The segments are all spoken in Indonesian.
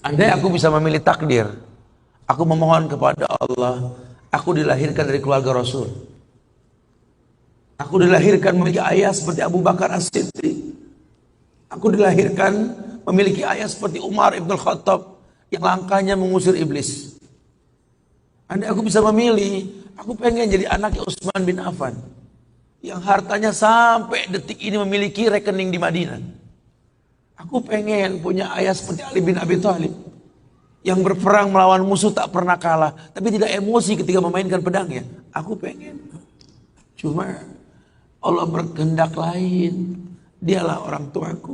Andai aku bisa memilih takdir, aku memohon kepada Allah, aku dilahirkan dari keluarga Rasul. Aku dilahirkan memiliki ayah seperti Abu Bakar As-Siddiq. Aku dilahirkan memiliki ayah seperti Umar Ibn Khattab yang langkahnya mengusir iblis. Andai aku bisa memilih, aku pengen jadi anaknya Utsman bin Affan yang hartanya sampai detik ini memiliki rekening di Madinah. Aku pengen punya ayah seperti Ali bin Abi Thalib yang berperang melawan musuh tak pernah kalah, tapi tidak emosi ketika memainkan pedangnya. Aku pengen. Cuma Allah berkehendak lain. Dialah orang tuaku,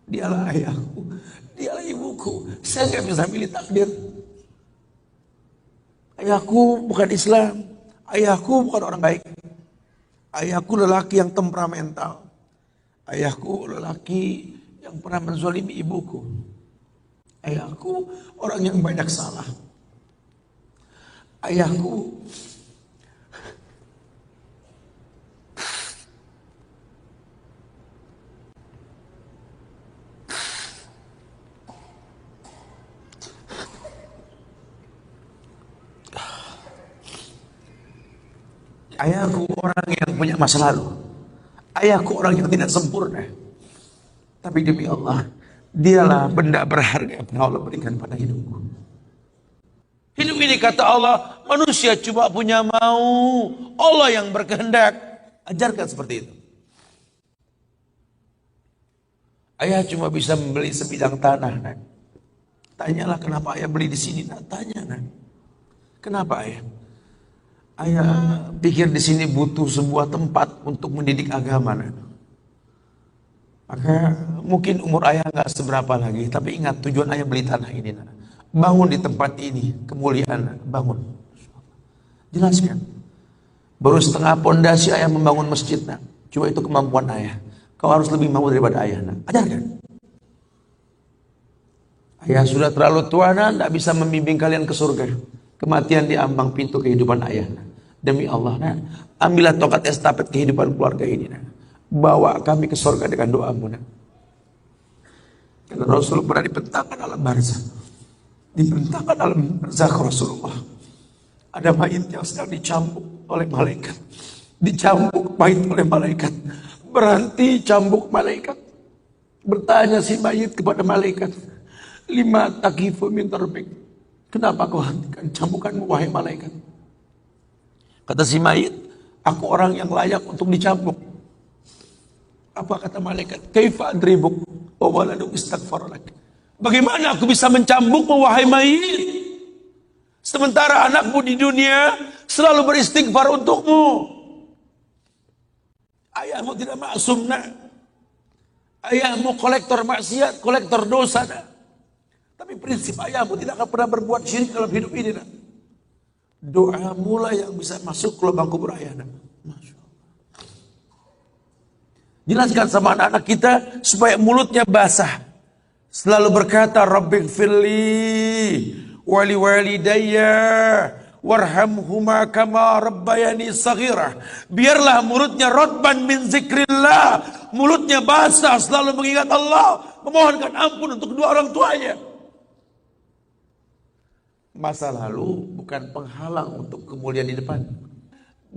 dialah ayahku, dialah ibuku. Saya nggak bisa milih takdir. Ayahku bukan Islam, ayahku bukan orang baik. Ayahku lelaki yang temperamental. Ayahku lelaki yang pernah menzalimi ibuku. Ayahku orang yang banyak salah. Ayahku Ayahku orang yang punya masa lalu. Ayahku orang yang tidak sempurna. Tapi demi Allah, dialah benda berharga yang Allah berikan pada hidupku. Hidup ini kata Allah, manusia cuma punya mau. Allah yang berkehendak. Ajarkan seperti itu. Ayah cuma bisa membeli sebidang tanah. Nak. Tanyalah kenapa ayah beli di sini. Nak. Tanya. Nak. Kenapa ayah? Ayah pikir di sini butuh sebuah tempat untuk mendidik agama. Maka mungkin umur ayah nggak seberapa lagi, tapi ingat tujuan ayah beli tanah ini. Bangun di tempat ini, kemuliaan, bangun. Jelaskan. Baru setengah pondasi ayah membangun masjid. Cuma itu kemampuan ayah. Kau harus lebih mau daripada ayah. Ajarkan. Ayah sudah terlalu tua, tidak bisa membimbing kalian ke surga. Kematian di ambang pintu kehidupan ayah. Demi Allah, ambillah tongkat estafet kehidupan keluarga ini. Bawa kami ke surga dengan doamu. Karena Rasul pernah dibentangkan alam barzakh. Dibentangkan alam barzakh Rasulullah. Ada mayit yang sedang dicambuk oleh malaikat. Dicambuk mayit oleh malaikat. Berhenti cambuk malaikat. Bertanya si mayit kepada malaikat, lima takifu min tarbik. Kenapa kau hentikan cambukanmu wahai malaikat? Kata si mayit, aku orang yang layak untuk dicambuk. Apa kata malaikat? Kaifa adribuk wa waladuk istaghfar lak. Bagaimana aku bisa mencambukmu wahai mayit? Sementara anakmu di dunia selalu beristighfar untukmu. Ayahmu tidak maksum, nak. Ayahmu kolektor maksiat, kolektor dosa, nak. Tapi prinsip ayahmu tidak akan pernah berbuat syirik dalam hidup ini, nak. Doa mula yang bisa masuk ke lubang kubur ayah. Masya Allah. Jelaskan sama anak-anak kita supaya mulutnya basah. Selalu berkata, Rabbighfirli wali walidayya warhamhuma kama rabbayani saghirah. Biarlah mulutnya rotban min zikrillah. Mulutnya basah selalu mengingat Allah, memohonkan ampun untuk kedua orang tuanya. Masa lalu bukan penghalang untuk kemuliaan di depan.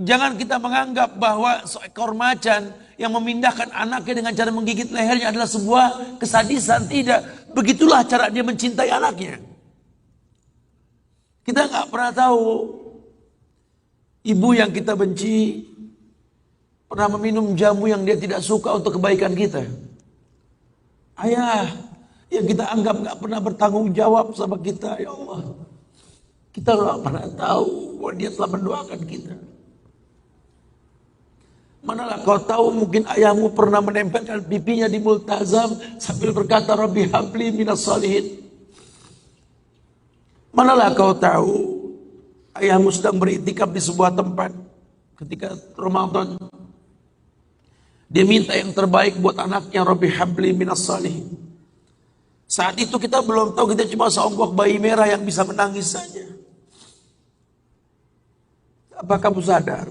Jangan kita menganggap bahwa seekor macan yang memindahkan anaknya dengan cara menggigit lehernya adalah sebuah kesadisan. Tidak. Begitulah cara dia mencintai anaknya. Kita nggak pernah tahu ibu yang kita benci pernah meminum jamu yang dia tidak suka untuk kebaikan kita. Ayah yang kita anggap nggak pernah bertanggung jawab sama kita, ya Allah. Kita nggak pernah tahu bahwa dia telah mendoakan kita. Manalah kau tahu mungkin ayahmu pernah menempelkan pipinya di multazam sambil berkata Rabbi habli minas salihin. Manalah kau tahu ayahmu sedang beriktikaf di sebuah tempat ketika Ramadan. Dia minta yang terbaik buat anaknya, Rabbi habli minas salihin. Saat itu kita belum tahu, kita cuma seonggok bayi merah yang bisa menangis saja. Apa kamu sadar?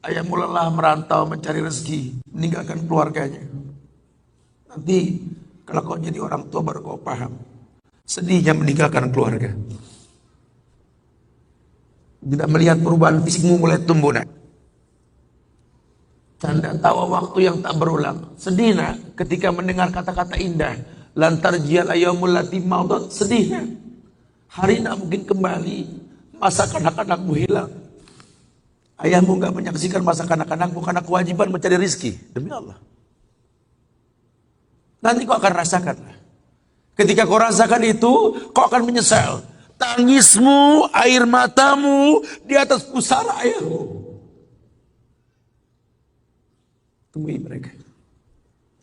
Ayahmu lelah merantau mencari rezeki, meninggalkan keluarganya. Nanti kalau kau jadi orang tua baru kau paham. Sedihnya meninggalkan keluarga. Tidak melihat perubahan fisikmu mulai tumbuh, nak. Canda tawa waktu yang tak berulang. Sedih, nak, ketika mendengar kata-kata indah. Lantar jial ayyamul lati maudat. Sedih, nak. Hari nak mungkin kembali. Masa kanak-kanakmu hilang. Ayahmu gak menyaksikan masa kanak-kanakmu karena kewajiban mencari rizki. Demi Allah. Nanti kau akan rasakan. Ketika kau rasakan itu, kau akan menyesal. Tangismu, air matamu di atas pusara ayahmu. Temui mereka.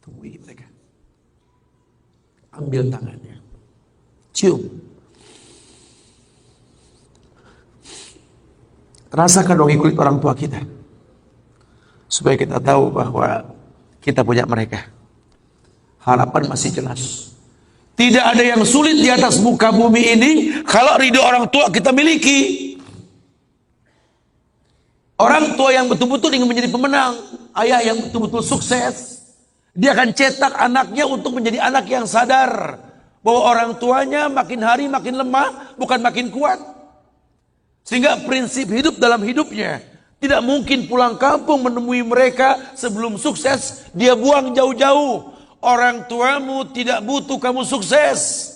Temui mereka. Ambil tangannya. Cium. Rasakan dong kulit orang tua kita. Supaya kita tahu bahwa kita punya mereka. Harapan masih jelas. Tidak ada yang sulit di atas muka bumi ini kalau ridho orang tua kita miliki. Orang tua yang betul-betul ingin menjadi pemenang, ayah yang betul-betul sukses, dia akan cetak anaknya untuk menjadi anak yang sadar bahwa orang tuanya makin hari makin lemah, bukan makin kuat. Sehingga prinsip hidup dalam hidupnya tidak mungkin pulang kampung menemui mereka sebelum sukses, dia buang jauh-jauh. Orang tuamu tidak butuh kamu sukses.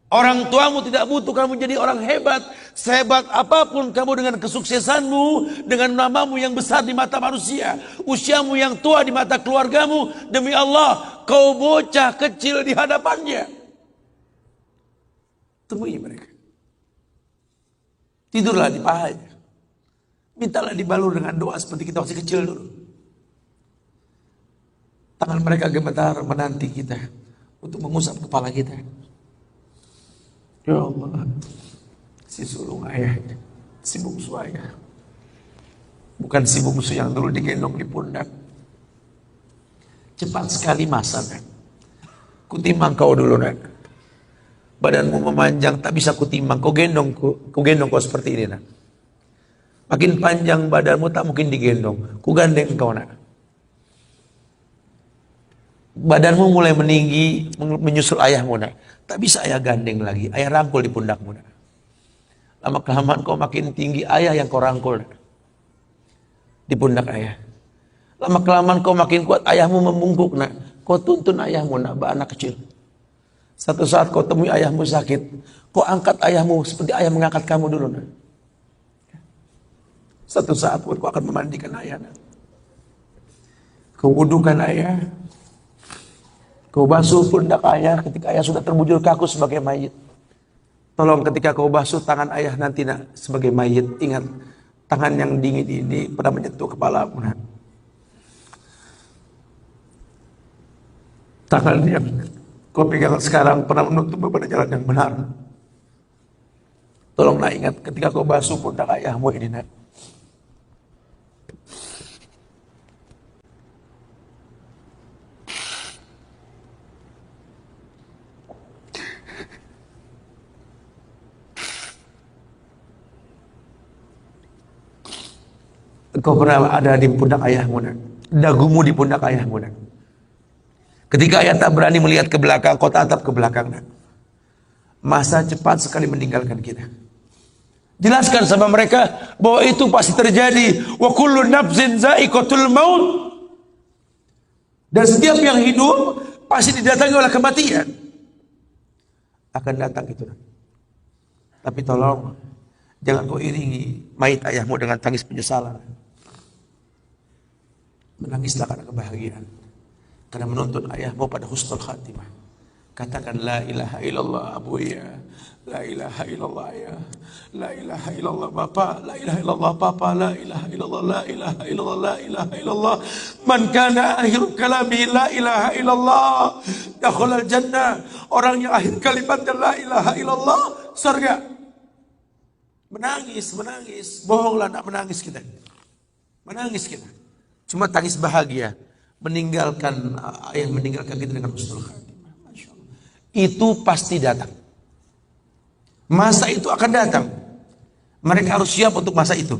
Orang tuamu tidak butuh kamu jadi orang hebat. Sehebat apapun kamu dengan kesuksesanmu, dengan namamu yang besar di mata manusia, usiamu yang tua di mata keluargamu, demi Allah, kau bocah kecil di hadapannya. Temui mereka. Tidurlah di pahanya. Mintalah dibalur dengan doa seperti kita masih kecil dulu. Tangan mereka gemetar menanti kita untuk mengusap kepala kita. Ya Allah, si sulung ayah, si bungsu ayah. Bukan si bungsu yang dulu digendong di pundak. Cepat sekali masa, nak. Kutimbang kau dulu, nak. Badanmu memanjang, tak bisa kutimbang. Kau gendong kau seperti ini, nak. Makin panjang badanmu tak mungkin digendong. Ku gandeng kau, nak. Badanmu mulai meninggi, menyusul ayahmu, nak. Tak bisa ayah gandeng lagi. Ayah rangkul di pundakmu, nak. Lama kelamaan kau makin tinggi, ayah yang kau rangkul, nak. Di pundak ayah. Lama kelamaan kau makin kuat, ayahmu membungkuk, nak. Kau tuntun ayahmu, nak, anak kecil. Satu saat kau temui ayahmu sakit, kau angkat ayahmu seperti ayah mengangkat kamu dulu, nak. Satu saat kau akan memandikan ayah, nak. Kau wudukan ayah. Kau basuh pundak ayah ketika ayah sudah terbujur kaku sebagai mayit. Tolong ketika kau basuh tangan ayah nanti, nak, sebagai mayit, ingat tangan yang dingin ini pernah menyentuh kepalamu, nak. Tangan yang kau pegang sekarang pernah menuntun pada jalan yang benar. Tolonglah ingat ketika kau basuh pundak ayahmu ini, nak. Kau pernah ada di pundak ayahmu, nak. Dagumu di pundak ayahmu, nak. Ketika ayah tak berani melihat ke belakang, kau tatap ke belakang, nak. Masa cepat sekali meninggalkan kita. Jelaskan sama mereka bahwa itu pasti terjadi. Wa kullu nafsin za'iqatul maut. Dan setiap yang hidup pasti didatangi oleh kematian. Akan datang itu, nak. Tapi tolong jangan kau iringi mayit ayahmu dengan tangis penyesalan. Menangislah karena kebahagiaan, karena menuntun ayahmu pada husnul khatimah. Katakan la ilaha illallah abuya, la ilaha illallah ya, la ilaha illallah bapa, la ilaha illallah papa, la ilaha illallah, la ilaha illallah, la ilaha illallah. Man kana akhir kalami la ilaha illallah dakhalal jannah. Orang yang akhir kalimatnya la ilaha illallah, surga. Menangis. Bohonglah, nak menangis kita. Menangis kita. Cuma tangis bahagia. Meninggalkan ayah meninggalkan kita dengan husnul khatimah. Masya Allah. Itu pasti datang. Masa itu akan datang. Mereka harus siap untuk masa itu.